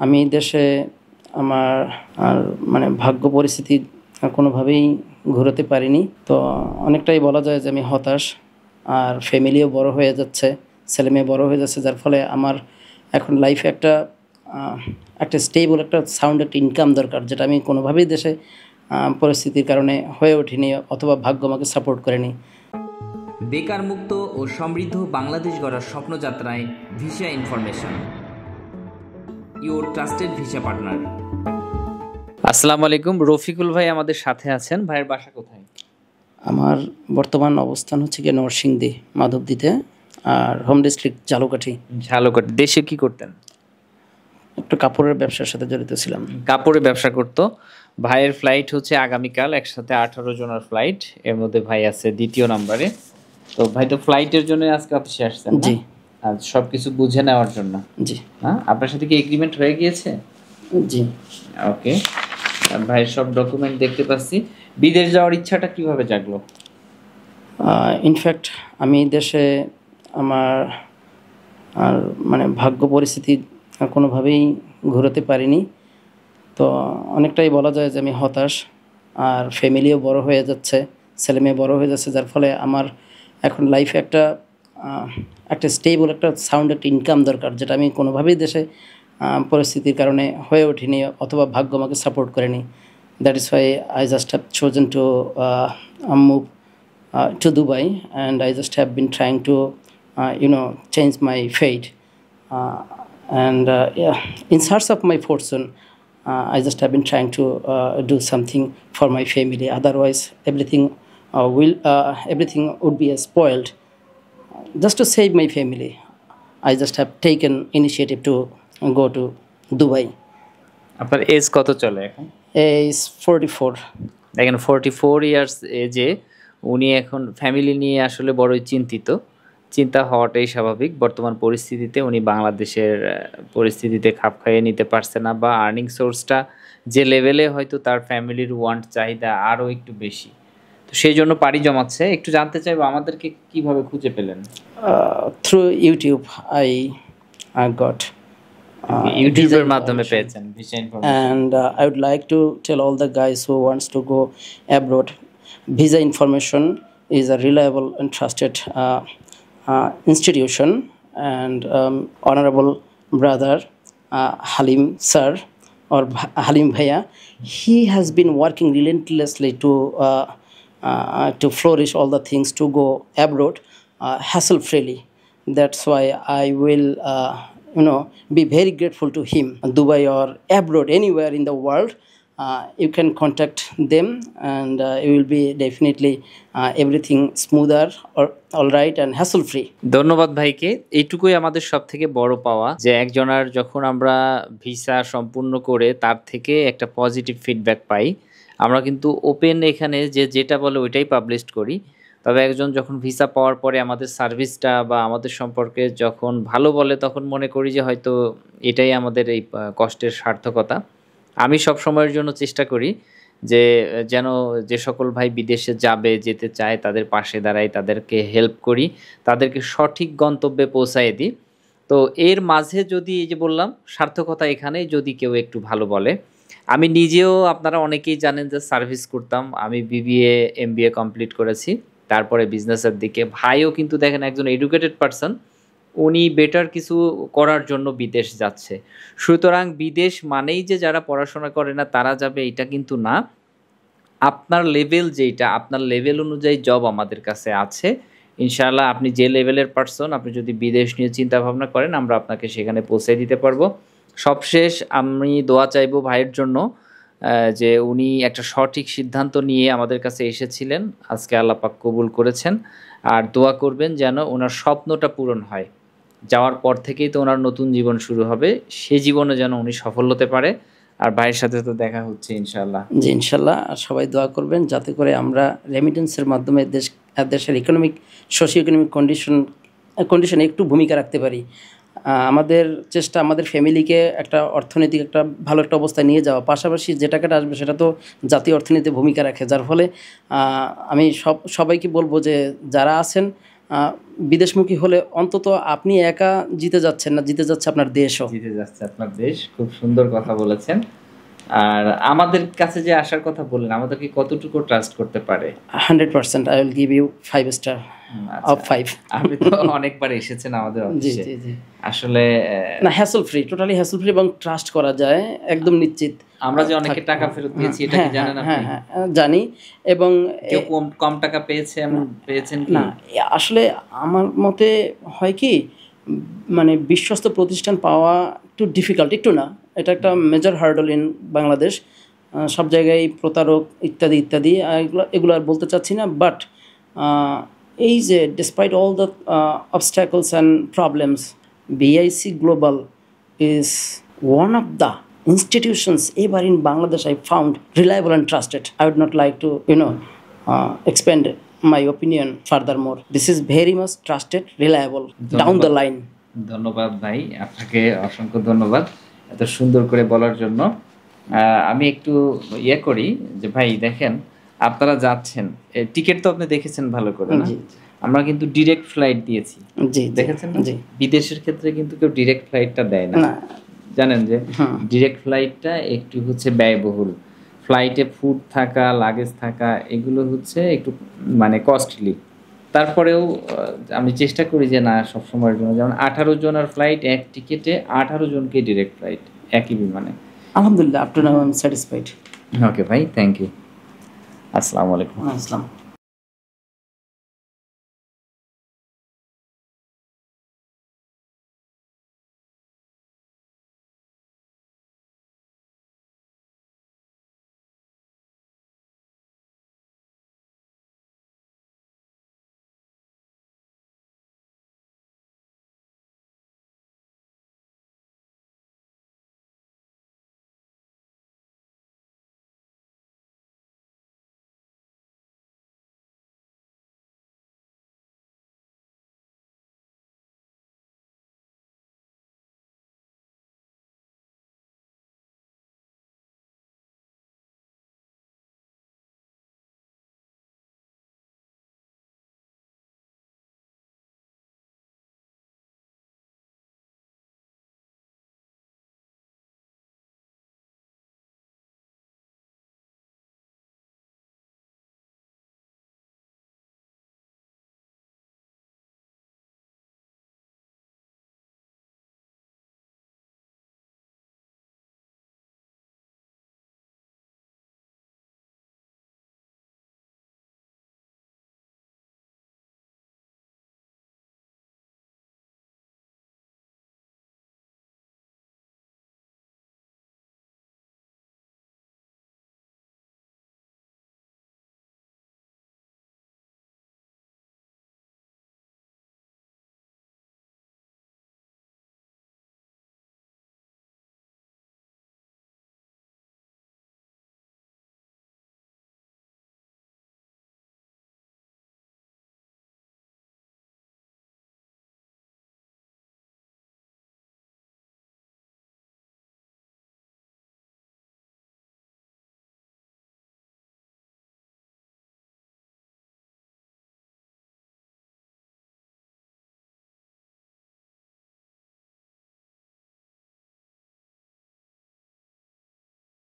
আমি দেশে আমার আর মানে ভাগ্য পরিস্থিতি কোনোভাবেই ঘোরাতে পারিনি। তো অনেকটাই বলা যায় যে আমি হতাশ। আর ফ্যামিলিও বড় হয়ে যাচ্ছে, ছেলেমেয়ে বড় হয়ে যাচ্ছে, যার ফলে আমার এখন লাইফে একটা স্টেবল একটা সাউন্ড একটা ইনকাম দরকার, যেটা আমি কোনোভাবেই দেশে পরিস্থিতির কারণে হয়ে ওঠেনি অথবা ভাগ্য আমাকে সাপোর্ট করেনি। বেকার মুক্ত ও সমৃদ্ধ বাংলাদেশ গড়ার স্বপ্নযাত্রায় visa information, your trusted visa partner. আসসালামু আলাইকুম, রফিকুল ভাই আমাদের সাথে আছেন। ভাইয়ের বাসা কোথায়? আমার বর্তমান অবস্থান হচ্ছে গিয়ে নরসিংদী, মাধবদীতে, আর হোম ডিস্ট্রিক্ট ঝালকাঠি। ঝালকাঠি। দেশে কি করতেন? একটু কাপড়ের ব্যবসার সাথে জড়িত ছিলাম। কাপড়ের ব্যবসা করতো। ভাইয়ের ফ্লাইট হচ্ছে আগামীকাল, একসাথে 18 জনের ফ্লাইট, এর মধ্যে ভাই আছে দ্বিতীয় নম্বরে। তো ভাই তো ফ্লাইটের জন্য আজকে অফিসে আসছেন? জি। আর সবকিছু বুঝে নেওয়ার জন্য? জি। হ্যাঁ, আপনার সাথে কি এগ্রিমেন্ট হয়ে গিয়েছে? জি। ওকে, ভাইয়ের সব ডকুমেন্ট দেখতে পাচ্ছি। বিদেশ যাওয়ার ইচ্ছাটা কিভাবে জাগলো? ইনফ্যাক্ট আমি দেশে আমার আর মানে ভাগ্য পরিস্থিতি কোনোভাবেই ঘোরাতে পারিনি। তো অনেকটাই বলা যায় যে আমি হতাশ। আর ফ্যামিলিও বড় হয়ে যাচ্ছে, ছেলেমেয়ে বড় হয়ে যাচ্ছে, যার ফলে আমার এখন লাইফে একটা স্টেবল একটা সাউন্ড একটা ইনকাম দরকার, যেটা আমি কোনোভাবেই দেশে পরিস্থিতির কারণে হয়ে ওঠেনি অথবা ভাগ্য আমাকে সাপোর্ট করেনি। That is Y I just have chosen to move to Dubai, and I just have been trying to change my fate, and yeah, in search of my fortune. I just have been trying to do something for my family. Otherwise, everything would be spoiled. Just to save my family, I just have taken initiative to go to Dubai. আপনার age কত চলে এখন? Is 44. দেখেন, 44 years এজে উনি এখন family নিয়ে আসলে বড়ই চিন্তা হওয়াটাই স্বাভাবিক। বর্তমান পরিস্থিতিতে উনি বাংলাদেশের পরিস্থিতিতে খাপ খাইয়ে নিতে পারছে না, বা আর্নিং সোর্সটা যে লেভেলে হয়তো তার ফ্যামিলির ওয়ান্ট চাহিদা আরও একটু বেশি, তো সেই জন্য পাড়ি জমাচ্ছে। একটু জানতে চাইবো আমাদেরকে কিভাবে খুঁজে পেলেন? Through YouTube, I got ইউটিউবের মাধ্যমে পেয়েছেন visa information. and I would like to tell all the guys who wants to go abroad, visa information is a reliable and trusted institution, and honorable brother Halim sir or Halim Bhaiya, he has been working relentlessly to flourish all the things to go abroad hassle freely. That's why I will be very grateful to him. Dubai or abroad, anywhere in the world, you can contact them, and it will be definitely everything smoother or all right and hassle free. ধন্যবাদ ভাইকে। এইটুকুই আমাদের সব থেকে বড় পাওয়া, যে একজনের যখন আমরা ভিসা সম্পূর্ণ করে তার থেকে একটা পজিটিভ ফিডব্যাক পাই। আমরা কিন্তু ওপেন এখানে যেটা বলে ওইটাই পাবলিশ করি, তবে একজন যখন ভিসা পাওয়ার পরে আমাদের সার্ভিসটা বা আমাদের সম্পর্কে যখন ভালো বলে, তখন মনে করি যে হয়তো এটাই আমাদের এই কষ্টের সার্থকতা। আমি সব সময়ের জন্য চেষ্টা করি যে সকল ভাই বিদেশে যেতে চায় তাদের পাশে দাঁড়াই, তাদেরকে হেল্প করি, তাদেরকে সঠিক গন্তব্যে পৌঁছায় দিই। তো এর মাঝে যদি এই যে বললাম সার্থকতা এখানে, যদি কেউ একটু ভালো বলে। আমি নিজেও, আপনারা অনেকেই জানেন যে সার্ভিস করতাম। আমি BBA MBA কমপ্লিট করেছি, তারপরে বিজনেসের দিকে। ভাইও কিন্তু দেখেন একজন এডুকেটেড পারসন, উনি বেটার কিছু করার জন্য বিদেশ যাচ্ছে। সুতরাং বিদেশ মানেই যে যারা পড়াশোনা করে না তারা যাবে, এটা কিন্তু না। আপনার লেভেল যেটা, আপনার লেভেল অনুযায়ী জব আমাদের কাছে আছে। ইনশাআল্লাহ আপনি যে লেভেলের পারসন, আপনি যদি বিদেশ নিয়ে চিন্তা ভাবনা করেন, আমরা আপনাকে সেখানে পৌঁছে দিতে পারবো। সবশেষ আমি দোয়া চাইবো ভাইয়ের জন্য, যে উনি একটা সঠিক সিদ্ধান্ত নিয়ে আমাদের কাছে এসেছিলেন, আজকে আল্লাহ পাক কবুল করেছেন। আর দোয়া করবেন যেন ওনার স্বপ্নটা পূরণ হয়। যাওয়ার পর থেকেই তো ওনার নতুন জীবন শুরু হবে, সে জীবনে যেন উনি সফল হতে পারে। আর ভাইয়ের সাথে তো দেখা হচ্ছে ইনশাআল্লাহ। জি, ইনশাআল্লাহ। আর সবাই দোয়া করবেন যাতে করে আমরা রেমিটেন্সের মাধ্যমে দেশের সোশিও ইকোনমিক কন্ডিশনে একটু ভূমিকা রাখতে পারি। আমাদের চেষ্টা আমাদের ফ্যামিলিকে একটা অর্থনৈতিক একটা ভালো একটা অবস্থায় নিয়ে যাওয়া, পাশাপাশি যে টাকাটা আসবে সেটা তো জাতীয় অর্থনীতিতে ভূমিকা রাখে। যার ফলে আমি সবাইকে বলবো যে যারা আছেন বিদেশমুখী হলে অন্তত আপনি একা জিতে যাচ্ছেন না, জিতে যাচ্ছে আপনার দেশও। জিতে যাচ্ছে আপনার দেশ, খুব সুন্দর কথা বলেছেন। আর আমাদের কাছে যে আসার কথা বললেন, আমাদেরকে কতটুকু ট্রাস্ট করতে পারে? 100%, I will give you 5 star of 5। আপনি তো অনেকবার এসেছেন আমাদের জি অফিসে, জি জি। আসলে না, hassle free, totally hassle free এবং ট্রাস্ট করা যায়, একদম নিশ্চিত। আমরা যে অনেকে টাকা ফেরত দিয়েছি, এটা কি জানেন আপনি? হ্যাঁ, জানি। এবং কেউ কম কম টাকা পেয়েছে, এমন পেয়েছেন কি? না, আসলে আমার মতে হয় কি, মানে বিশ্বস্ত প্রতিষ্ঠান পাওয়া একটু ডিফিকাল্ট, একটু না, এটা একটা মেজর হার্ডল ইন বাংলাদেশ। সব জায়গায় প্রতারক ইত্যাদি ইত্যাদি, এগুলো আর বলতে চাচ্ছি না। বাট এই যে despite all the obstacles and problems, BIC global is one of the institutions ever in Bangladesh I found reliable and trusted. I would not like to, expand my opinion furthermore. This is very much trusted, reliable, down the line. ধন্যবাদ ভাই, আপনাকে অসংখ্য ধন্যবাদ এত সুন্দর করে বলার জন্য। আমি একটু করি যে ভাই দেখেন, আপনারা যাচ্ছেন, টিকিট তো আপনি দেখেছেন ভালো করে না? আমরা কিন্তু ডিরেক্ট ফ্লাইট দিয়েছি, জি দেখেছেন না? বিদেশের ক্ষেত্রে কিন্তু কেউ ডিরেক্ট ফ্লাইটটা দেয় না, জানেন যে ডিরেক্ট ফ্লাইটটা একটু হচ্ছে ব্যয়বহুল। ফ্লাইটে ফুড থাকা, লাগেজ থাকা, এগুলো হচ্ছে একটু মানে কস্টলি। তারপরেও আমি চেষ্টা করি যে না, সবসময়ের জন্য, যেমন 18 জনের ফ্লাইট, এক টিকিটে 18 জনকে ডিরেক্ট ফ্লাইট একই বিমানে। আলহামদুলিল্লাহ, up to now I am satisfied. Okay ভাই, থ্যাংক ইউ। আসসালামু আলাইকুম। আসসালাম।